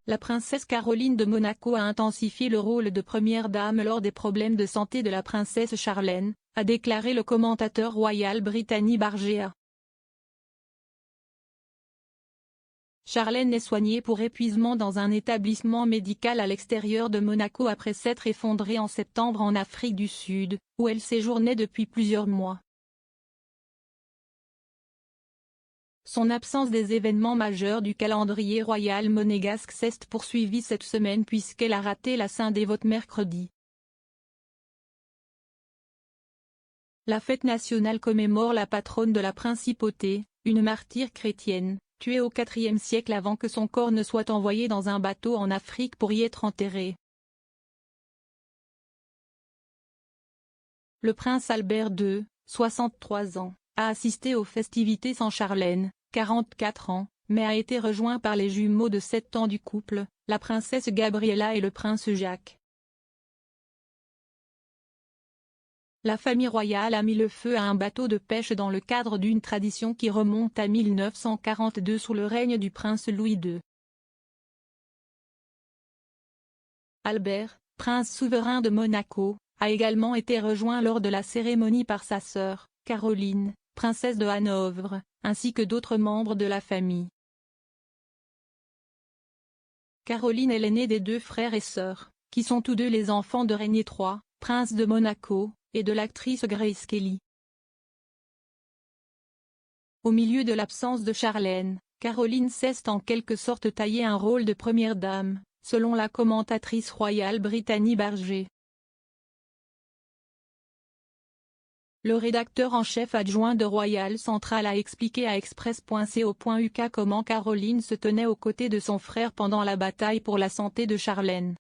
La princesse Caroline de Monaco a intensifié le rôle de première dame lors des problèmes de santé de la princesse Charlène, a déclaré le commentateur royal Brittany Bargea. Charlène est soignée pour épuisement dans un établissement médical à l'extérieur de Monaco après s'être effondrée en septembre en Afrique du Sud, où elle séjournait depuis plusieurs mois. Son absence des événements majeurs du calendrier royal monégasque s'est poursuivie cette semaine puisqu'elle a raté la Saint-Dévote mercredi. La fête nationale commémore la patronne de la principauté, une martyre chrétienne, tuée au IVe siècle avant que son corps ne soit envoyé dans un bateau en Afrique pour y être enterré. Le prince Albert II, 63 ans, a assisté aux festivités sans Charlène, 44 ans, mais a été rejoint par les jumeaux de 7 ans du couple, la princesse Gabriella et le prince Jacques. La famille royale a mis le feu à un bateau de pêche dans le cadre d'une tradition qui remonte à 1942 sous le règne du prince Louis II. Albert, prince souverain de Monaco, a également été rejoint lors de la cérémonie par sa sœur, Caroline, princesse de Hanovre, ainsi que d'autres membres de la famille. Caroline est l'aînée des 2 frères et sœurs, qui sont tous 2 les enfants de Régnier III, prince de Monaco, et de l'actrice Grace Kelly. Au milieu de l'absence de Charlène, Caroline s'est en quelque sorte taillé un rôle de première dame, selon la commentatrice royale Brittany Bargea. Le rédacteur en chef adjoint de Royal Central a expliqué à Express.co.uk comment Caroline se tenait aux côtés de son frère pendant la bataille pour la santé de Charlène.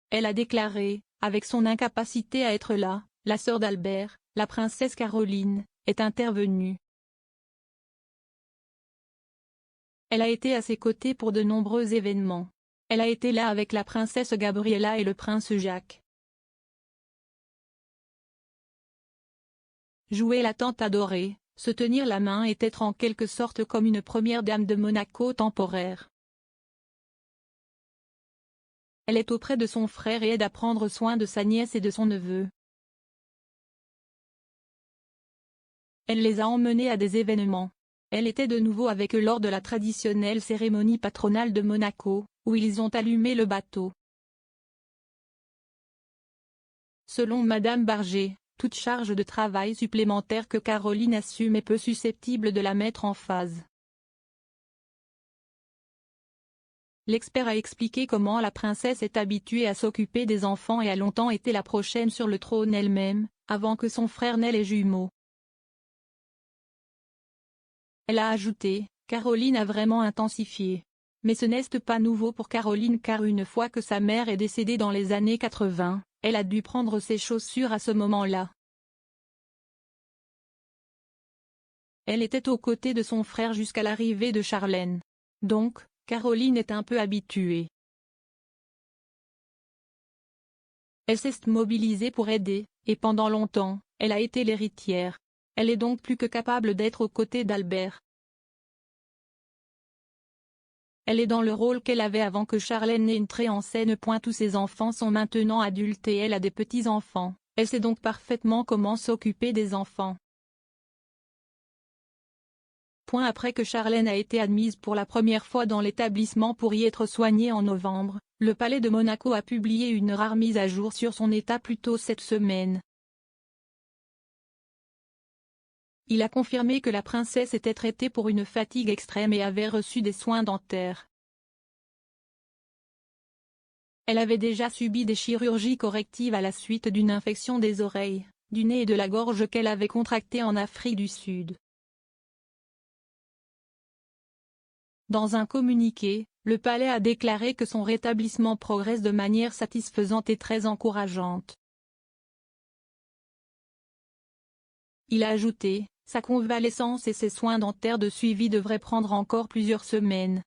Elle a déclaré, avec son incapacité à être là, la sœur d'Albert, la princesse Caroline, est intervenue. Elle a été à ses côtés pour de nombreux événements. Elle a été là avec la princesse Gabriella et le prince Jacques. Jouer la tante adorée, se tenir la main et être en quelque sorte comme une première dame de Monaco temporaire. Elle est auprès de son frère et aide à prendre soin de sa nièce et de son neveu. Elle les a emmenés à des événements. Elle était de nouveau avec eux lors de la traditionnelle cérémonie patronale de Monaco, où ils ont allumé le bateau. Selon Madame Bargea, toute charge de travail supplémentaire que Caroline assume est peu susceptible de la mettre en phase. L'expert a expliqué comment la princesse est habituée à s'occuper des enfants et a longtemps été la prochaine sur le trône elle-même, avant que son frère n'ait les jumeaux. Elle a ajouté, Caroline a vraiment intensifié. Mais ce n'est pas nouveau pour Caroline car une fois que sa mère est décédée dans les années 80, elle a dû prendre ses chaussures à ce moment-là. Elle était aux côtés de son frère jusqu'à l'arrivée de Charlène. Donc, Caroline est un peu habituée. Elle s'est mobilisée pour aider, et pendant longtemps, elle a été l'héritière. Elle est donc plus que capable d'être aux côtés d'Albert. Elle est dans le rôle qu'elle avait avant que Charlène n'entre en scène. Tous ses enfants sont maintenant adultes et elle a des petits-enfants, elle sait donc parfaitement comment s'occuper des enfants. Après que Charlène a été admise pour la première fois dans l'établissement pour y être soignée en novembre, le palais de Monaco a publié une rare mise à jour sur son état plus tôt cette semaine. Il a confirmé que la princesse était traitée pour une fatigue extrême et avait reçu des soins dentaires. Elle avait déjà subi des chirurgies correctives à la suite d'une infection des oreilles, du nez et de la gorge qu'elle avait contractée en Afrique du Sud. Dans un communiqué, le palais a déclaré que son rétablissement progresse de manière satisfaisante et très encourageante. Il a ajouté, sa convalescence et ses soins dentaires de suivi devraient prendre encore plusieurs semaines.